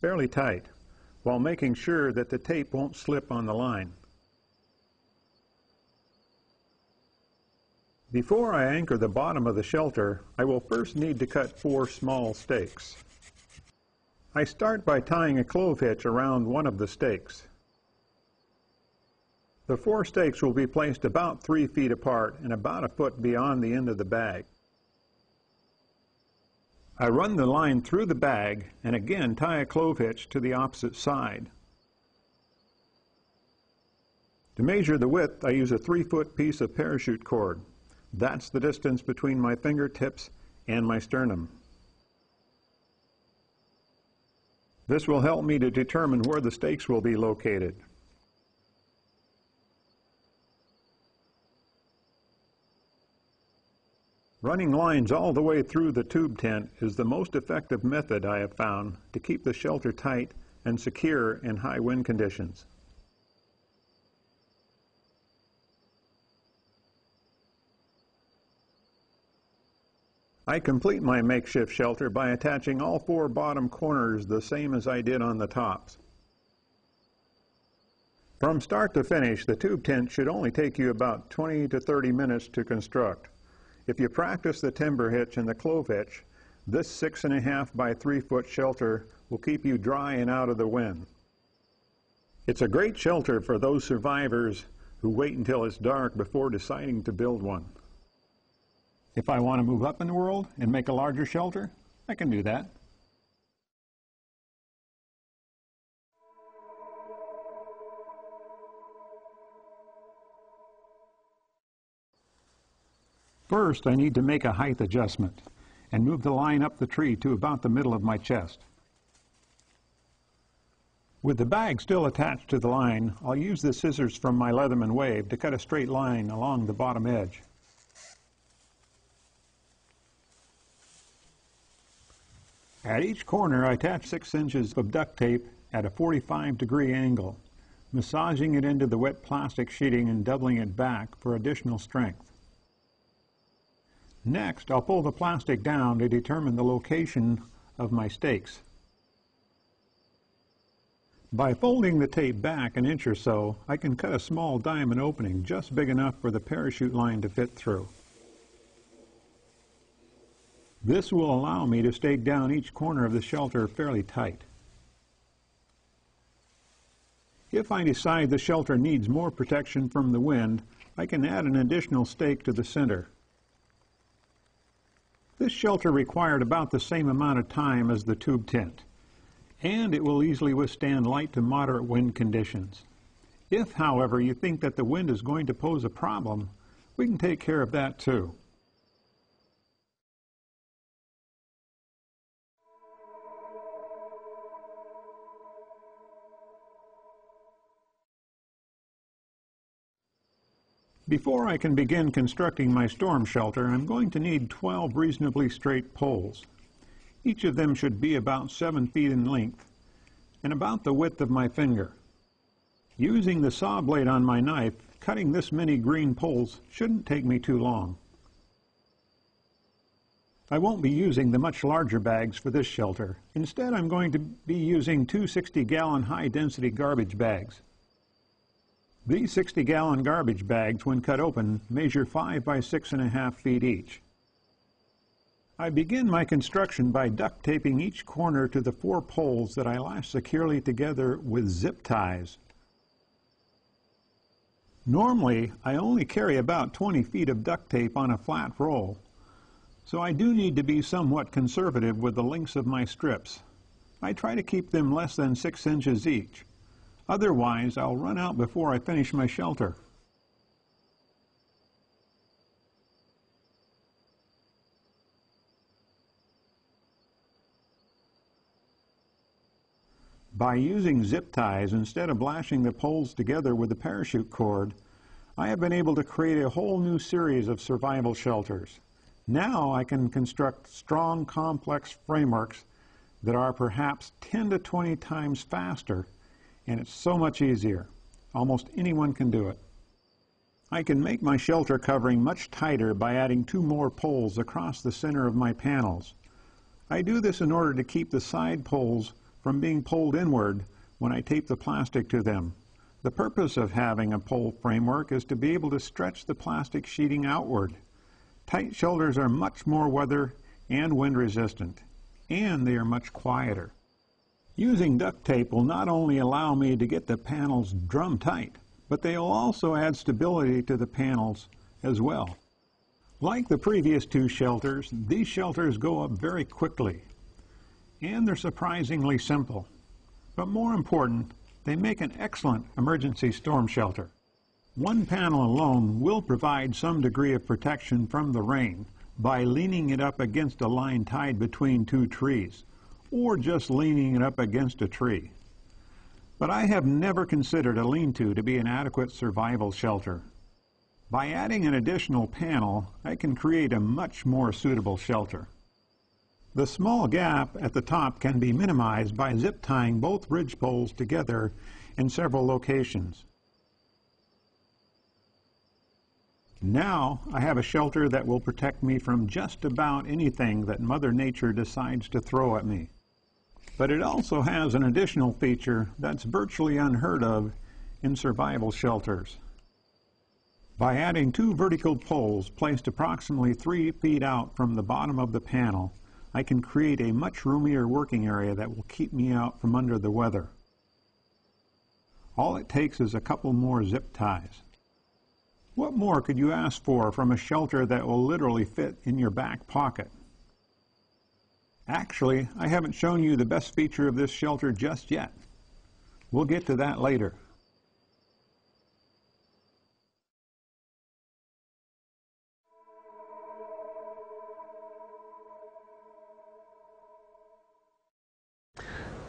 fairly tight, while making sure that the tape won't slip on the line. Before I anchor the bottom of the shelter, I will first need to cut 4 small stakes. I start by tying a clove hitch around one of the stakes. The 4 stakes will be placed about 3 feet apart and about a foot beyond the end of the bag. I run the line through the bag and again tie a clove hitch to the opposite side. To measure the width, I use a 3-foot piece of parachute cord. That's the distance between my fingertips and my sternum. This will help me to determine where the stakes will be located. Running lines all the way through the tube tent is the most effective method I have found to keep the shelter tight and secure in high wind conditions. I complete my makeshift shelter by attaching all 4 bottom corners the same as I did on the tops. From start to finish, the tube tent should only take you about 20 to 30 minutes to construct. If you practice the timber hitch and the clove hitch, this 6.5 by 3 foot shelter will keep you dry and out of the wind. It's a great shelter for those survivors who wait until it's dark before deciding to build one. If I want to move up in the world and make a larger shelter, I can do that. First, I need to make a height adjustment and move the line up the tree to about the middle of my chest. With the bag still attached to the line, I'll use the scissors from my Leatherman Wave to cut a straight line along the bottom edge. At each corner, I attach 6 inches of duct tape at a 45-degree angle, massaging it into the wet plastic sheeting and doubling it back for additional strength. Next, I'll pull the plastic down to determine the location of my stakes. By folding the tape back an inch or so, I can cut a small diamond opening just big enough for the parachute line to fit through. This will allow me to stake down each corner of the shelter fairly tight. If I decide the shelter needs more protection from the wind, I can add an additional stake to the center. This shelter required about the same amount of time as the tube tent, and it will easily withstand light to moderate wind conditions. If, however, you think that the wind is going to pose a problem, we can take care of that too. Before I can begin constructing my storm shelter, I'm going to need 12 reasonably straight poles. Each of them should be about 7 feet in length and about the width of my finger. Using the saw blade on my knife, cutting this many green poles shouldn't take me too long. I won't be using the much larger bags for this shelter. Instead, I'm going to be using 2 60-gallon high-density garbage bags. These 60-gallon garbage bags, when cut open, measure 5 by 6.5 feet each. I begin my construction by duct taping each corner to the 4 poles that I lash securely together with zip ties. Normally, I only carry about 20 feet of duct tape on a flat roll, so I do need to be somewhat conservative with the lengths of my strips. I try to keep them less than 6 inches each. Otherwise, I'll run out before I finish my shelter. By using zip ties instead of lashing the poles together with the parachute cord, I have been able to create a whole new series of survival shelters. Now I can construct strong, complex frameworks that are perhaps 10 to 20 times faster, and it's so much easier. Almost anyone can do it. I can make my shelter covering much tighter by adding 2 more poles across the center of my panels. I do this in order to keep the side poles from being pulled inward when I tape the plastic to them. The purpose of having a pole framework is to be able to stretch the plastic sheeting outward. Tight shelters are much more weather and wind resistant, and they are much quieter. Using duct tape will not only allow me to get the panels drum tight, but they will also add stability to the panels as well. Like the previous two shelters, these shelters go up very quickly, and they're surprisingly simple. But more important, they make an excellent emergency storm shelter. One panel alone will provide some degree of protection from the rain by leaning it up against a line tied between two trees, or just leaning it up against a tree. But I have never considered a lean-to be an adequate survival shelter. By adding an additional panel, I can create a much more suitable shelter. The small gap at the top can be minimized by zip tying both ridge poles together in several locations. Now I have a shelter that will protect me from just about anything that Mother Nature decides to throw at me. But it also has an additional feature that's virtually unheard of in survival shelters. By adding two vertical poles placed approximately 3 feet out from the bottom of the panel, I can create a much roomier working area that will keep me out from under the weather. All it takes is a couple more zip ties. What more could you ask for from a shelter that will literally fit in your back pocket? Actually, I haven't shown you the best feature of this shelter just yet. We'll get to that later.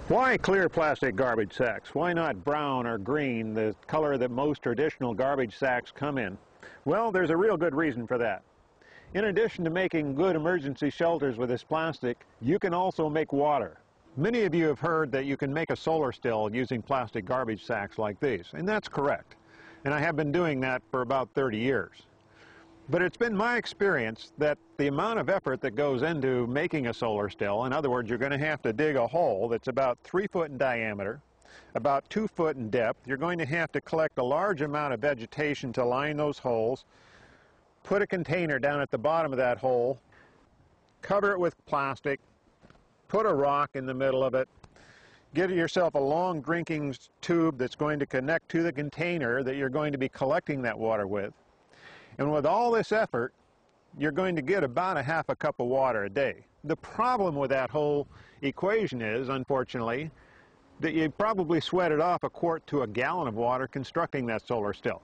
Why clear plastic garbage sacks? Why not brown or green, the color that most traditional garbage sacks come in? Well, there's a real good reason for that. In addition to making good emergency shelters with this plastic, you can also make water. Many of you have heard that you can make a solar still using plastic garbage sacks like these, and that's correct. And I have been doing that for about 30 years. But it's been my experience that the amount of effort that goes into making a solar still, in other words, you're going to have to dig a hole that's about 3 foot in diameter, about 2 foot in depth. You're going to have to collect a large amount of vegetation to line those holes, put a container down at the bottom of that hole, cover it with plastic, put a rock in the middle of it, get yourself a long drinking tube that's going to connect to the container that you're going to be collecting that water with. And with all this effort, you're going to get about a half a cup of water a day. The problem with that whole equation is, unfortunately, that you probably sweated off a quart to a gallon of water constructing that solar still.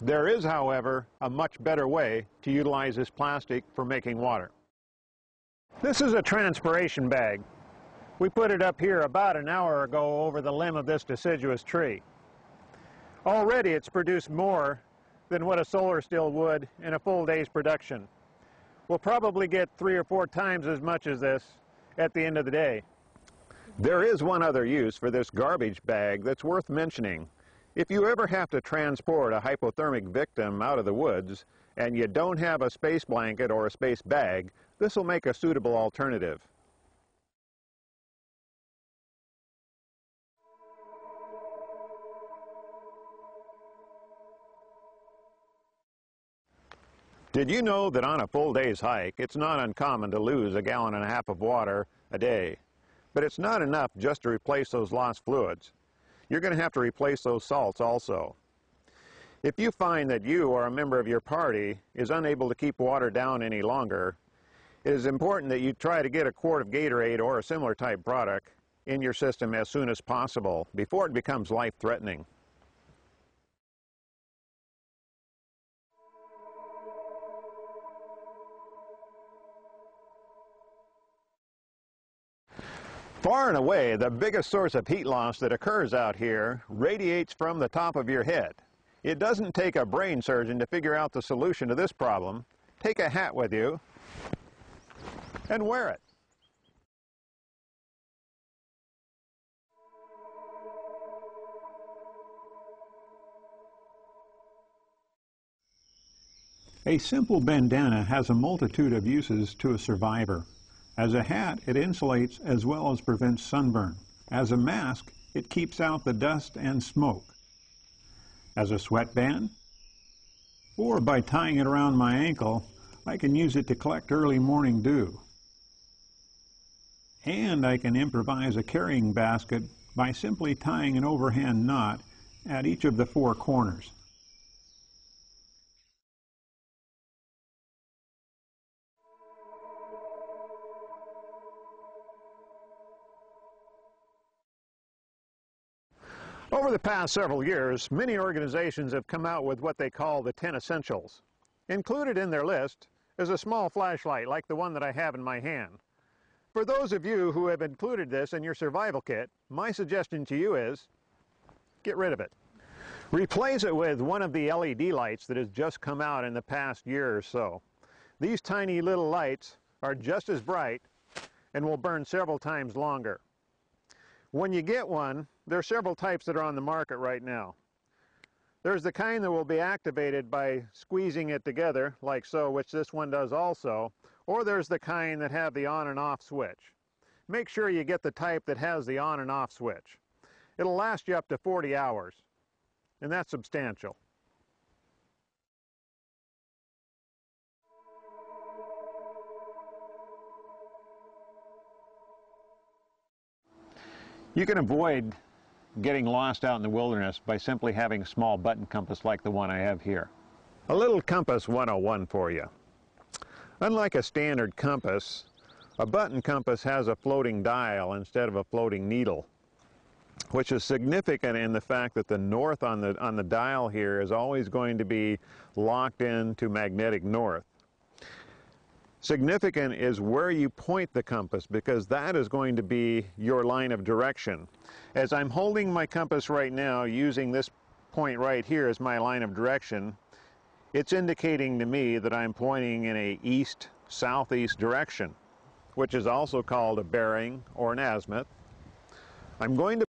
There is, however, a much better way to utilize this plastic for making water. This is a transpiration bag. We put it up here about an hour ago over the limb of this deciduous tree. Already it's produced more than what a solar still would in a full day's production. We'll probably get 3 or 4 times as much as this at the end of the day. There is one other use for this garbage bag that's worth mentioning. If you ever have to transport a hypothermic victim out of the woods and you don't have a space blanket or a space bag, this will make a suitable alternative. Did you know that on a full day's hike, it's not uncommon to lose 1.5 gallons of water a day? But it's not enough just to replace those lost fluids. You're going to have to replace those salts also. If you find that you or a member of your party is unable to keep water down any longer, it is important that you try to get a quart of Gatorade or a similar type product in your system as soon as possible before it becomes life-threatening. Far and away, the biggest source of heat loss that occurs out here radiates from the top of your head. It doesn't take a brain surgeon to figure out the solution to this problem. Take a hat with you and wear it. A simple bandana has a multitude of uses to a survivor. As a hat, it insulates as well as prevents sunburn. As a mask, it keeps out the dust and smoke. As a sweatband, or by tying it around my ankle, I can use it to collect early morning dew. And I can improvise a carrying basket by simply tying an overhand knot at each of the 4 corners. Over the past several years, many organizations have come out with what they call the 10 Essentials. Included in their list is a small flashlight like the one that I have in my hand. For those of you who have included this in your survival kit, my suggestion to you is, get rid of it. Replace it with one of the LED lights that has just come out in the past year or so. These tiny little lights are just as bright and will burn several times longer. When you get one, there are several types that are on the market right now. There's the kind that will be activated by squeezing it together, like so, which this one does also, or there's the kind that have the on and off switch. Make sure you get the type that has the on and off switch. It'll last you up to 40 hours, and that's substantial. You can avoid getting lost out in the wilderness by simply having a small button compass like the one I have here. A little compass 101 for you. Unlike a standard compass, a button compass has a floating dial instead of a floating needle, which is significant in the fact that the north on the dial here is always going to be locked into magnetic north. Significant is where you point the compass, because that is going to be your line of direction. As I'm holding my compass right now, using this point right here as my line of direction, it's indicating to me that I'm pointing in a east-southeast direction, which is also called a bearing or an azimuth. I'm going to